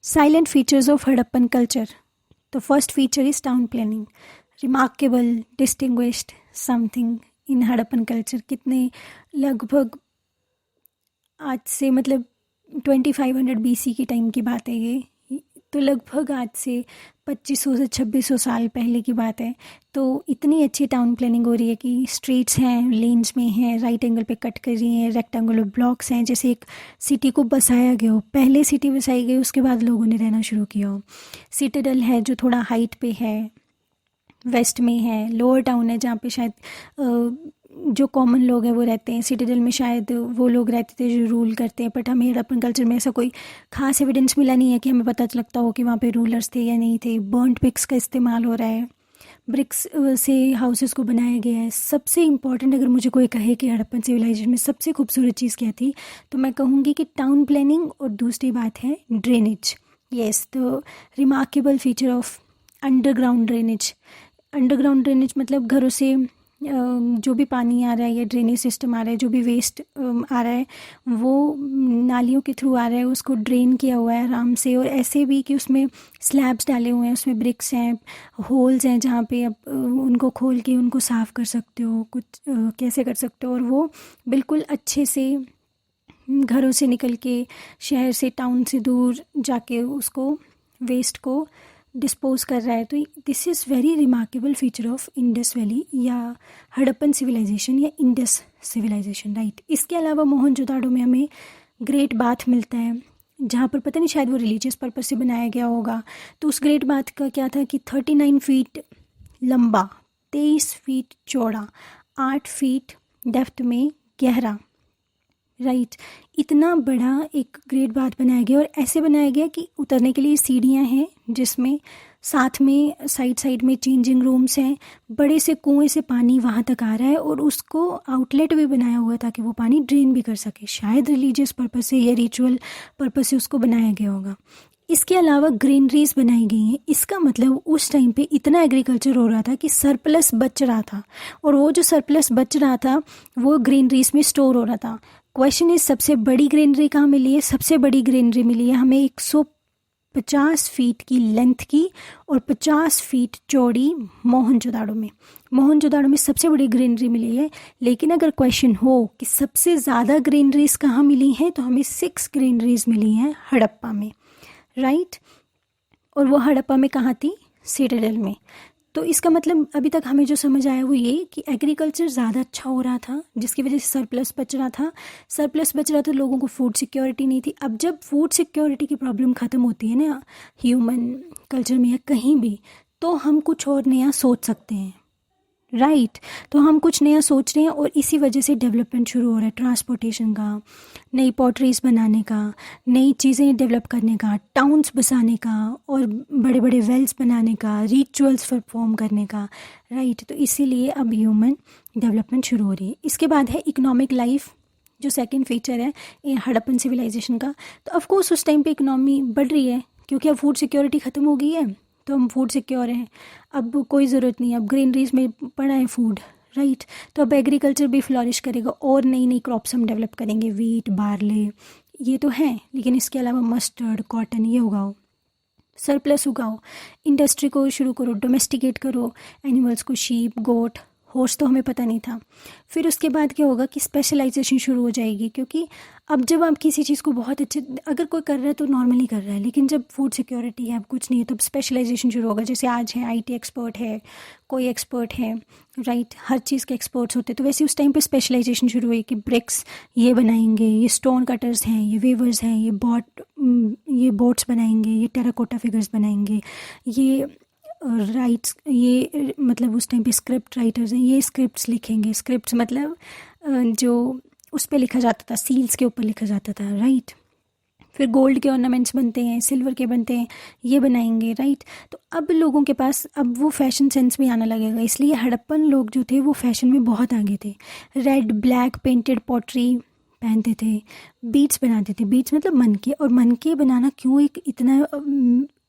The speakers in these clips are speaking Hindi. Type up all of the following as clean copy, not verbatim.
Silent features of Harappan culture. The first feature is town planning. Remarkable, distinguished something in Harappan culture. कितने लगभग आज से मतलब 2500 BC की टाइम की बात है ये, तो लगभग आज से 2500 से 2600 साल पहले की बात है। तो इतनी अच्छी टाउन प्लानिंग हो रही है कि स्ट्रीट्स हैं, लेन्स में हैं, राइट एंगल पे कट कर रही हैं, रेक्टेंगुलर ब्लॉक्स हैं, जैसे एक सिटी को बसाया गया हो। पहले सिटी बसाई गई, उसके बाद लोगों ने रहना शुरू किया हो। सिटाडेल है जो थोड़ा हाइट पे है, वेस्ट में है। लोअर टाउन है जहाँ पे शायद जो कॉमन लोग हैं वो रहते हैं। सिटाडेल में शायद वो लोग रहते थे जो रूल करते हैं, बट हमें हड़प्पन कल्चर में ऐसा कोई खास एविडेंस मिला नहीं है कि हमें पता लगता हो कि वहाँ पे रूलर्स थे या नहीं थे। बर्न्ड पिक्स का इस्तेमाल हो रहा है, ब्रिक्स से हाउसेस को बनाया गया है। सबसे इम्पॉर्टेंट अगर मुझे कोई कहे कि हड़प्पन सिविलाइजेशन में सबसे खूबसूरत चीज़ क्या थी, तो मैं कहूँगी कि टाउन प्लानिंग, और दूसरी बात है drainage. Yes, the remarkable feature of underground drainage. Underground drainage मतलब घरों से जो भी पानी आ रहा है या ड्रेनेज सिस्टम आ रहा है, जो भी वेस्ट आ रहा है वो नालियों के थ्रू आ रहा है, उसको ड्रेन किया हुआ है आराम से। और ऐसे भी कि उसमें स्लैब्स डाले हुए हैं, उसमें ब्रिक्स हैं, होल्स हैं जहाँ पे आप उनको खोल के उनको साफ़ कर सकते हो, कुछ कैसे कर सकते हो। और वो बिल्कुल अच्छे से घरों से निकल के शहर से, टाउन से दूर जाके उसको वेस्ट को डिस्पोज कर रहा है। तो this is very remarkable feature of Indus valley या हड़प्पन सिविलाइजेशन या इंडस सिविलाइजेशन, राइट। इसके अलावा मोहनजोदाड़ो में हमें ग्रेट बाथ मिलता है, जहाँ पर पता नहीं शायद वो रिलीजियस पर्पज से बनाया गया होगा। तो उस ग्रेट बाथ का क्या था कि 39 फीट लंबा, 23 फीट चौड़ा, 8 फीट डेप्थ में गहरा, राइट। इतना बड़ा एक ग्रेट बाथ बनाया गया, और ऐसे बनाया गया कि उतरने के लिए सीढ़ियाँ हैं, जिसमें साथ में साइड साइड में चेंजिंग रूम्स हैं। बड़े से कुएं से पानी वहाँ तक आ रहा है, और उसको आउटलेट भी बनाया हुआ ताकि वो पानी ड्रेन भी कर सके। शायद रिलीजियस पर्पस से या रिचुअल पर्पस से उसको बनाया गया होगा। इसके अलावा ग्रीनरीज बनाई गई हैं। इसका मतलब उस टाइम पे इतना एग्रीकल्चर हो रहा था कि सरप्लस बच रहा था, और वो जो सरप्लस बच रहा था वो ग्रीनरीज में स्टोर हो रहा था। क्वेश्चन इज, सबसे बड़ी ग्रीनरी कहाँ मिली है? सबसे बड़ी ग्रीनरी मिली है हमें 150 फीट की लेंथ की और 50 फीट चौड़ी मोहनजोदाड़ो में। मोहनजोदाड़ो में सबसे बड़ी ग्रीनरी मिली है। लेकिन अगर क्वेश्चन हो कि सबसे ज़्यादा ग्रीनरीज कहाँ मिली हैं, तो हमें 6 ग्रीनरीज मिली हैं हड़प्पा में, राइट। और वो हड़प्पा में कहाँ थी? सिटाडेल में। तो इसका मतलब अभी तक हमें जो समझ आया वो ये कि एग्रीकल्चर ज़्यादा अच्छा हो रहा था, जिसकी वजह से सरप्लस बच रहा था। सरप्लस बच रहा था, लोगों को फूड सिक्योरिटी नहीं थी। अब जब फूड सिक्योरिटी की प्रॉब्लम ख़त्म होती है ना ह्यूमन कल्चर में या कहीं भी, तो हम कुछ और नया सोच सकते हैं, राइट। तो हम कुछ नया सोच रहे हैं, और इसी वजह से डेवलपमेंट शुरू हो रहा है ट्रांसपोर्टेशन का, नई पॉटरीज बनाने का, नई चीज़ें डेवलप करने का, टाउन्स बसाने का, और बड़े बड़े वेल्स बनाने का, रिचुअल्स परफॉर्म करने का, राइट। तो इसीलिए अब ह्यूमन डेवलपमेंट शुरू हो रही है। इसके बाद है इकोनॉमिक लाइफ, जो सेकंड फीचर है हड़प्पन सिविलाइजेशन का। तो ऑफकोर्स उस टाइम पे इकोनॉमी बढ़ रही है, क्योंकि अब फूड सिक्योरिटी ख़त्म हो गई है, तो हम फूड सिक्योर हैं। अब कोई ज़रूरत नहीं है, अब ग्रीनरीज में पड़ा है फूड, राइट। तो अब एग्रीकल्चर भी फ्लॉरिश करेगा, और नई नई क्रॉप्स हम डेवलप करेंगे। वीट, बार्ले, ये तो हैं, लेकिन इसके अलावा मस्टर्ड, कॉटन, ये उगाओ, सरप्लस उगाओ, इंडस्ट्री को शुरू करो, डोमेस्टिकेट करो एनिमल्स को, शीप, गोट, हॉर्स तो हमें पता नहीं था। फिर उसके बाद क्या होगा कि स्पेशलाइजेशन शुरू हो जाएगी, क्योंकि अब जब आप किसी चीज़ को बहुत अच्छे, अगर कोई कर रहा है तो नॉर्मली कर रहा है, लेकिन जब फूड सिक्योरिटी है, अब कुछ नहीं है, तब स्पेशलाइजेशन शुरू होगा। जैसे आज है आईटी एक्सपर्ट है, कोई एक्सपर्ट है, राइट, हर चीज़ के एक्सपर्ट्स होते हैं। तो वैसे उस टाइम पे स्पेशलाइजेशन शुरू हुई कि ब्रिक्स ये बनाएंगे, ये स्टोन कटर्स हैं, ये वीवर्स हैं, ये बोट्स बनाएंगे, ये टेराकोटा फिगर्स बनाएंगे, ये राइट्स, ये मतलब उस टाइम पे स्क्रिप्ट राइटर्स हैं, ये स्क्रिप्ट्स लिखेंगे। स्क्रिप्ट्स मतलब जो उस पे लिखा जाता था, सील्स के ऊपर लिखा जाता था, राइट। फिर गोल्ड के ऑर्नामेंट्स बनते हैं, सिल्वर के बनते हैं, ये बनाएंगे, राइट। तो अब लोगों के पास अब वो फैशन सेंस भी आने लगेगा, इसलिए हड़प्पन लोग जो थे वो फैशन में बहुत आगे थे। रेड ब्लैक पेंटेड पॉटरी पहनते थे, बीट्स बनाते थे। बीट्स मतलब मनके, और मनके बनाना क्यों एक इतना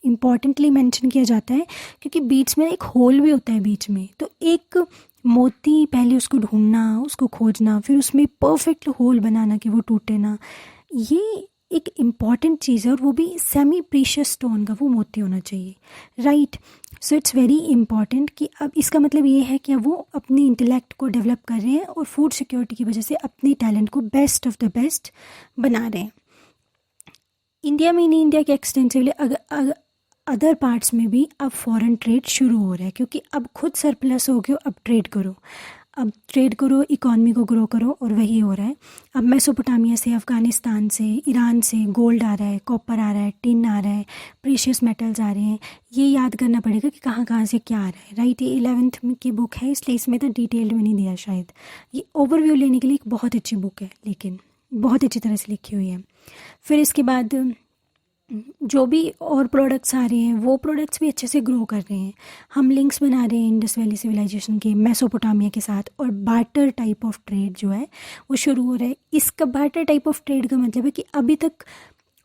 इम्पॉर्टेंटली मेंशन किया जाता है, क्योंकि बीट्स में एक होल भी होता है बीच में। तो एक मोती पहले उसको ढूंढना, उसको खोजना, फिर उसमें परफेक्ट होल बनाना कि वो टूटे ना, ये एक इम्पॉर्टेंट चीज़ है और वो भी सेमी प्रीशियस स्टोन का, वो मोती होना चाहिए, right. So it's very important कि अब इसका मतलब ये है कि अब वो अपनी इंटेलेक्ट को डेवलप कर रहे हैं और फूड सिक्योरिटी की वजह से अपनी टैलेंट को बेस्ट ऑफ द बेस्ट बना रहे हैं। इंडिया में नहीं, इंडिया के एक्सटेंसिवली अदर पार्ट्स में भी अब फॉरेन ट्रेड शुरू हो रहा है, क्योंकि अब खुद सरप्लस हो गया, अब ट्रेड करो, अब ट्रेड करो, इकॉनमी को ग्रो करो, और वही हो रहा है। अब मेसोपोटामिया से, अफ़गानिस्तान से, ईरान से गोल्ड आ रहा है, कॉपर आ रहा है, टिन आ रहा है, प्रीशियस मेटल्स आ रहे हैं। ये याद करना पड़ेगा कि कहाँ कहाँ से क्या आ रहा है, राइट। ये 11th की बुक है, इसलिए इसमें तो डिटेल में नहीं दिया शायद। ये ओवरव्यू लेने के लिए एक बहुत अच्छी बुक है, लेकिन बहुत अच्छी तरह से लिखी हुई है। फिर इसके बाद जो भी और प्रोडक्ट्स आ रहे हैं, वो प्रोडक्ट्स भी अच्छे से ग्रो कर रहे हैं। हम लिंक्स बना रहे हैं इंडस वैली सिविलाइजेशन के मेसोपोटामिया के साथ, और बार्टर टाइप ऑफ ट्रेड जो है वो शुरू हो रहा है। इसका बार्टर टाइप ऑफ ट्रेड का मतलब है कि अभी तक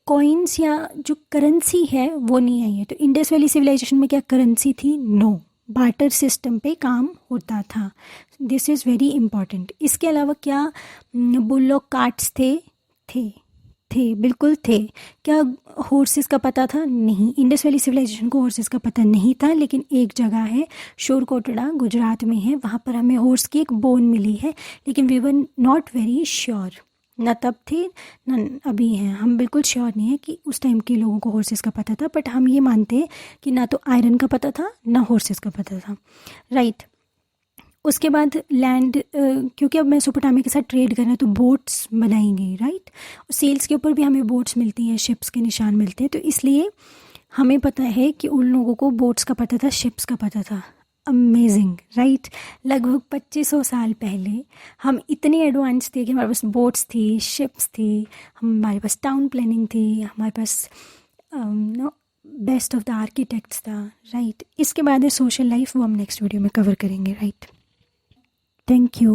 कॉइन्स या जो करेंसी है वो नहीं आई है। तो इंडस वैली सिविलाइजेशन में क्या करेंसी थी? नो, बार्टर सिस्टम पे काम होता था। This is very important. इसके अलावा क्या बुल्लोक कार्ट्स थे, बिल्कुल थे। क्या हॉर्सेस का पता था? नहीं, इंडस वैली सिविलाइजेशन को हॉर्सेस का पता नहीं था, लेकिन एक जगह है शोरकोटड़ा गुजरात में है, वहाँ पर हमें हॉर्स की एक बोन मिली है, लेकिन we were not very sure, ना तब थे ना अभी हैं, हम बिल्कुल श्योर नहीं है कि उस टाइम के लोगों को हॉर्सेस का पता था। बट हम ये मानते हैं कि ना तो आयरन का पता था ना हॉर्सेस का पता था, राइट। उसके बाद लैंड, क्योंकि अब मेसोपोटामिया के साथ ट्रेड करना है तो बोट्स बनाएंगे, राइट। सेल्स के ऊपर भी हमें बोट्स मिलती हैं, शिप्स के निशान मिलते हैं, तो इसलिए हमें पता है कि उन लोगों को बोट्स का पता था, शिप्स का पता था। Amazing, right. लगभग 2500 साल पहले हम इतने एडवांस थे कि हमारे पास बोट्स थी, शिप्स थी, हमारे पास टाउन प्लानिंग थी, हमारे पास बेस्ट ऑफ द आर्किटेक्ट्स था, राइट। इसके बाद है सोशल लाइफ, वो हम नेक्स्ट वीडियो में कवर करेंगे, राइट। Thank you.